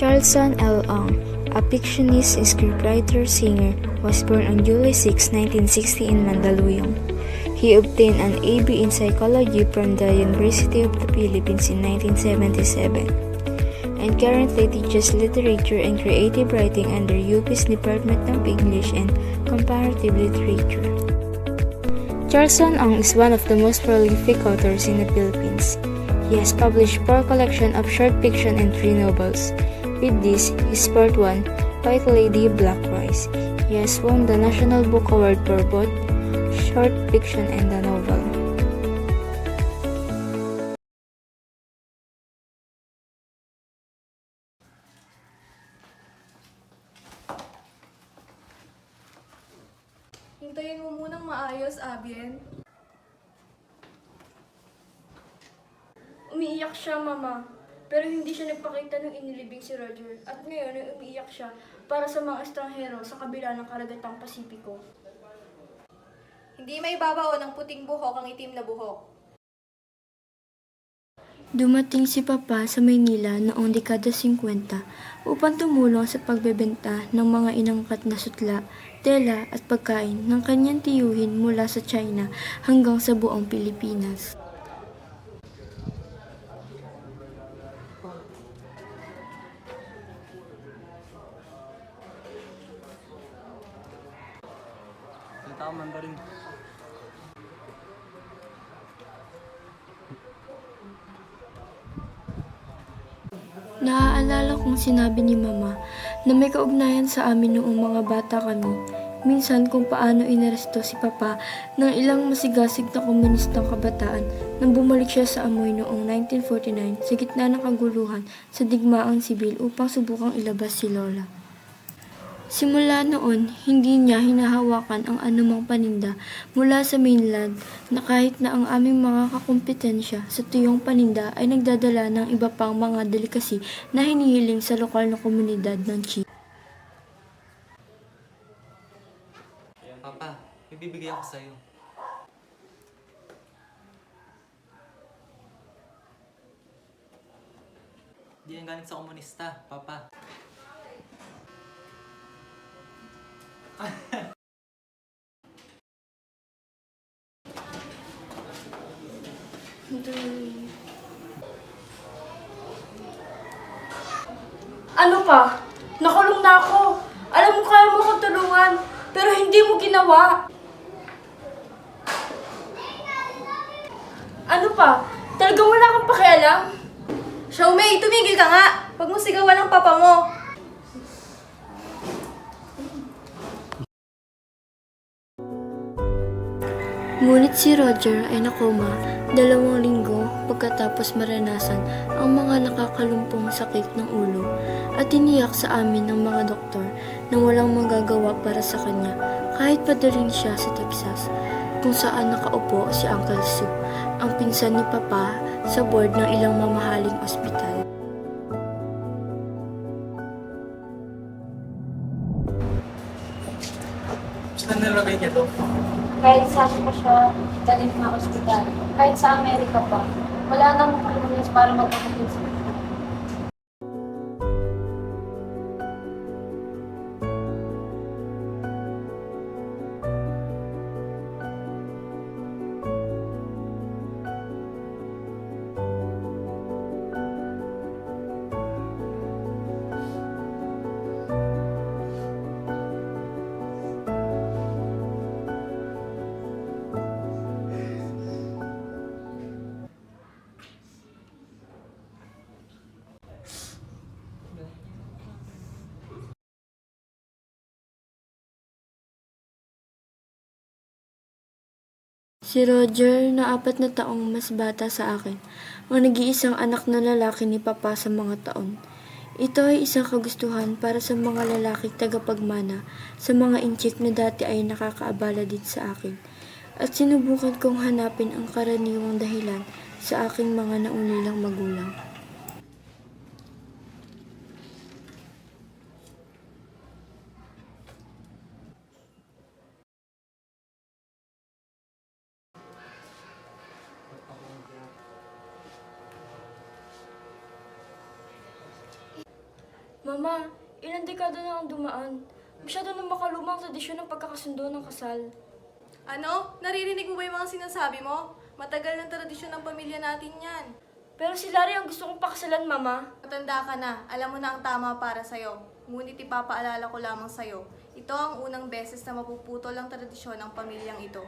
Charleston L. Ong, a fictionist, scriptwriter, singer, was born on July 6, 1960 in Mandaluyong. He obtained an AB in psychology from the University of the Philippines in 1977 and currently teaches literature and creative writing under UP's Department of English and Comparative Literature. Charleston Ong is one of the most prolific authors in the Philippines. He has published 4 collections of short fiction and 3 novels. With this, his part 1, White Lady, Black Rice. He has won the National Book Award for both short fiction and the novel. Hintayin mo munang maayos, Abien. Umiiyak siya, Mama. Pero hindi siya nagpakita ng inilibing si Roger. At ngayon ay umiiyak siya para sa mga estranghero sa kabila ng karagatang Pasipiko. Hindi may babao ng puting buhok ang itim na buhok. Dumating si Papa sa Maynila noong dekada 50 upang tumulong sa pagbebenta ng mga inangkat na sutla, tela at pagkain ng kanyang tiyuhin mula sa China hanggang sa buong Pilipinas. Tama ba rin? Naaalala kong sinabi ni Mama na may kaugnayan sa amin noong mga bata kami. Minsan kung paano inaresto si Papa ng ilang masigasig na komunistang kabataan nang bumalik siya sa amoy noong 1949 sa gitna ng kaguluhan sa digmaang sibil upang subukang ilabas si Lola. Simula noon, hindi niya hinahawakan ang anumang paninda mula sa mainland na kahit na ang aming mga kakumpetensya sa tuyong paninda ay nagdadala ng iba pang mga delikasi na hinihiling sa lokal na komunidad ng Chi. Papa, may bibigay ako sa'yo. Di yan galing sa komunista, Papa. Ano pa? Nakulong na ako. Alam mo kaya mo akong tulungan, pero hindi mo ginawa. Ano pa? Talagang wala kang pakialam? Xiaomei, tumigil ka nga! Huwag mo sigawan ang papa mo! Ngunit si Roger ay nakoma 2 linggo pagkatapos maranasan ang mga nakakalumpong sakit ng ulo at tiniyak sa amin ng mga doktor na walang magagawa para sa kanya kahit padalhin siya sa Texas kung saan nakaupo si Uncle Sue, ang pinsan ni Papa sa board ng ilang mamahaling ospital. Saan nalagay niya to? Kahit saan pa siya dalhin na ospital, kahit sa Amerika pa, wala nang makalungis para magpapatid sa kanya. Si Roger na 4 na taong mas bata sa akin, ang nag-iisang anak na lalaki ni Papa sa mga taon. Ito ay isang kagustuhan para sa mga lalaking tagapagmana sa mga inchik na dati ay nakakaabala din sa akin. At sinubukan kong hanapin ang karaniwang dahilan sa aking mga naunilang magulang. Mama, ilang dekada na ang dumaan. Masyado na makalumang tradisyon ng pagkakasundo ng kasal. Ano? Naririnig mo ba yung mga sinasabi mo? Matagal ng tradisyon ng pamilya natin yan. Pero si Larry ang gusto kong pakasalan, Mama. Matanda ka na, alam mo na ang tama para sa'yo. Ngunit ipapaalala ko lamang sa'yo, ito ang unang beses na mapuputol ang tradisyon ng pamilyang ito.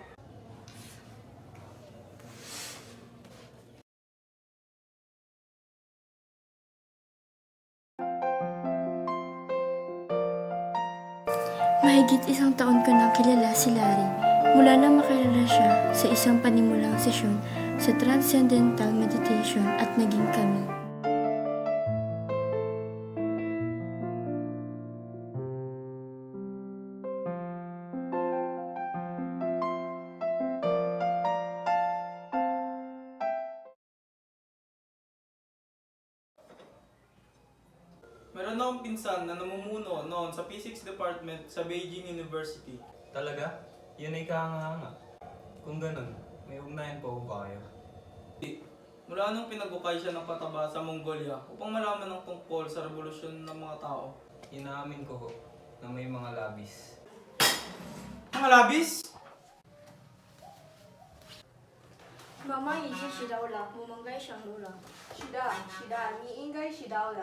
Mahigit isang taon ko nang kilala si Larry mula na makilala siya sa isang panimulang sesyon sa Transcendental Meditation at naging kami. Meron akong pinsan na namumuno noon sa Physics Department sa Beijing University. Talaga? Yun ay kahanga-hanga. Kung ganun, may ugnayan po ba kayo? Mula nung pinagukay siya ng pataba sa Mongolia upang malaman ng tungkol sa revolusyon ng mga tao. Inaamin ko ho na may mga labis. Mga labis! Mama, isa si Laula. Mumanggay siyang lula. 是的，是的，你应该知道的。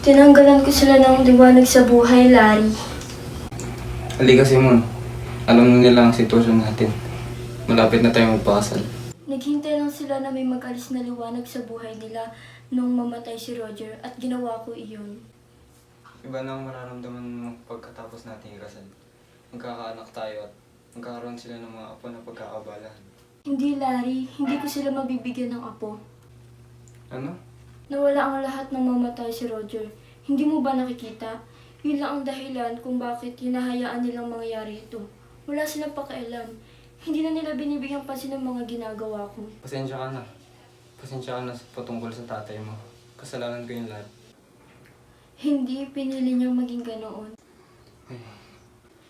Tinanggalan ko sila ng liwanag sa buhay, Larry. Halika Simon, alam na nila ang sitwasyon natin. Malapit na tayo magpakasal. Naghintay lang sila na may mag-alis na liwanag sa buhay nila nung mamatay si Roger at ginawa ko iyon. Iba na ang mararamdaman mo pagkatapos natin ikasal. Magkakaanak tayo at magkakaroon sila ng mga apo na pagkakabalahan. Hindi, Larry. Hindi ko sila mabibigyan ng apo. Ano? Nawala ang lahat nang mamatay si Roger. Hindi mo ba nakikita? Yun lang ang dahilan kung bakit hinahayaan nilang mangyari ito. Wala silang pakialam. Hindi na nila binibigyang pansin ng mga ginagawa ko. Pasensya ka na. Pasensya ka na patungkol sa tatay mo. Kasalanan ko yung lahat. Hindi pinili niyang maging ganoon.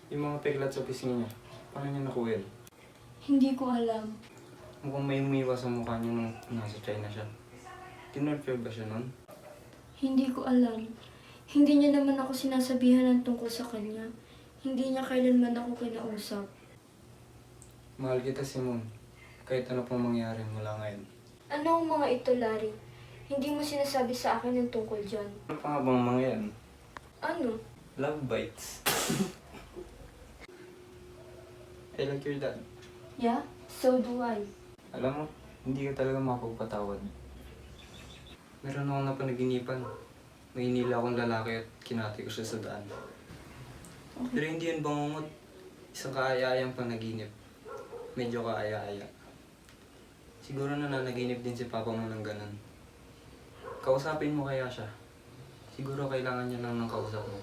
Yung mga peklat sa pisngi niya, paano niya nakuha yun? Hindi ko alam. Mukhang may umiwas sa mukha niya nung nasa China siya. Tinurture ba siya nun? Hindi ko alam. Hindi niya naman ako sinasabihan ng tungkol sa kanya. Hindi niya kailanman ako kinausap. Mahal kita Simon. Kahit ano pang mangyari mula ngayon. Ano ang mga ito, Larry? Hindi mo sinasabi sa akin ng tungkol dyan. Ano pa nga bang mga yan? Ano? Love bites. I like your dad. Yeah? So do I. Alam mo, hindi ka talaga makapagpatawad. Meron akong napanaginipan. May hinila akong lalaki at kinati ko siya sa daan. Pero hindi yun bangungot. Isang kaaya-ayang panaginip. Medyo kaaya-aya. Siguro na nanaginip din si Papa mo ng ganun. Kausapin mo kaya siya. Siguro kailangan niya lang ng kausap mo.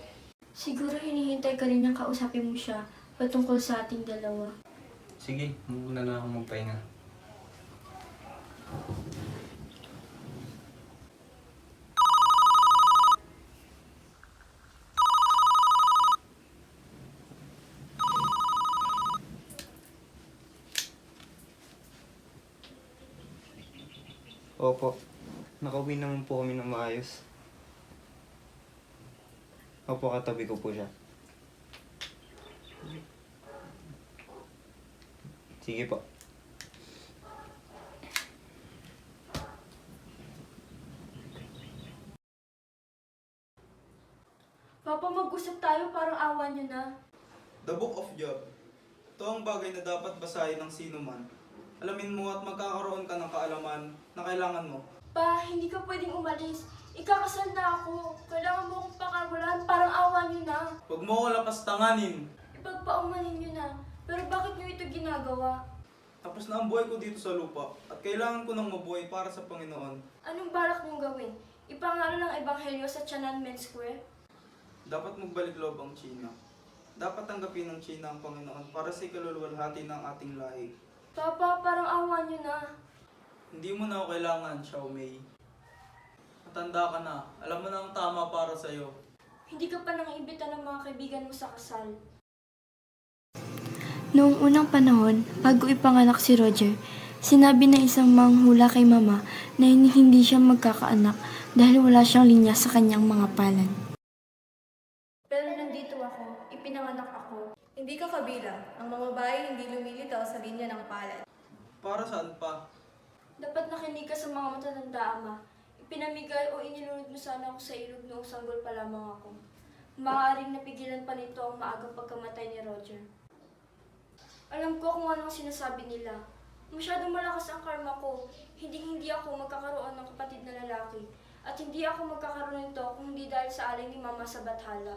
Siguro hinihintay ka rin niyang kausapin mo siya patungkol sa ating dalawa. Sige, muna na akong magpahinga. Opo, nakauwi naman po kami ng maayos. Opo, katabi ko po siya. Sige po. Papa, mag-usap tayo, parang awa niyo na. The Book of Job. Ito ang bagay na dapat basahin ng sino man. Alamin mo at magkakaroon ka ng kaalaman na kailangan mo Pa, hindi ka pwedeng umalis. Ikakasal na ako. Kailangan mo akong pakawalan. Parang awa niyo na. Huwag mo ko lapastanganin. Ipagpaumanin niyo na. Pero bakit niyo ito ginagawa? Tapos na ang buhay ko dito sa lupa at kailangan ko ng mabuhay para sa Panginoon. Anong balak mong gawin? Ipangalan ng ebanghelyo sa Tiananmen Square? Dapat magbalik loob ang China. Dapat tanggapin ng China ang Panginoon para sa ikaluluwalhati ng ating lahi. Papa, parang awa niyo na. Hindi mo na ako kailangan, Xiao Mei. Matanda ka na. Alam mo na ang tama para sa'yo. Hindi ka pa nang imbita ng mga kaibigan mo sa kasal. Noong unang panahon, bago ipanganak si Roger, sinabi ng isang manghula kay mama na hindi siya magkakaanak dahil wala siyang linya sa kanyang mga palad. Pero nandito ako, ipinanganak ako. Hindi ka kabilang. Ang mga babae hindi lumilitaw sa linya ng palad. Para saan pa? Dapat nakinig ka sa mga matatanda, Ama. Ipinamigay o inilunod mo sana ako sa ilog noong sanggol pa lamang ako. Maaaring napigilan pa nito ang maagang pagkamatay ni Roger. Alam ko kung anong sinasabi nila. Masyadong malakas ang karma ko. Hindi ako magkakaroon ng kapatid na lalaki. At hindi ako magkakaroon nito kung hindi dahil sa alay ni Mama sa Bathala.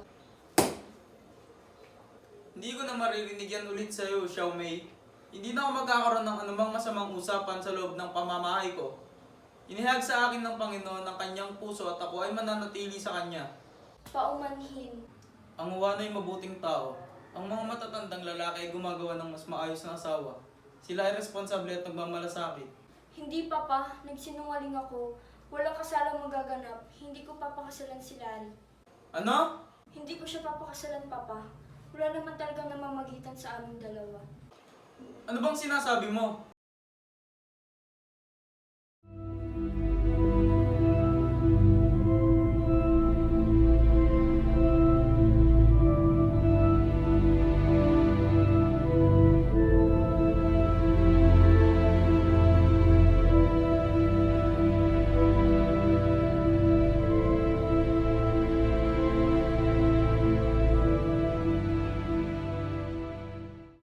Hindi ko na maririnig yan ulit sa'yo, Xiao Mei. Hindi na ako magkakaroon ng anumang masamang usapan sa loob ng pamamahay ko. Inihag sa akin ng Panginoon ang kanyang puso at ako ay mananatili sa kanya. Paumanhin. Ang uwan ay mabuting tao. Ang mga matatandang lalaki ay gumagawa ng mas maayos na asawa. Sila ay responsable at nagmamalasakit. Hindi, Papa. Nagsinungaling ako. Walang kasalang magaganap. Hindi ko papakasalan si Larry. Ano? Hindi ko siya papakasalan, Papa. Wala naman talagang namamagitan sa aming dalawa. Ano bang sinasabi mo?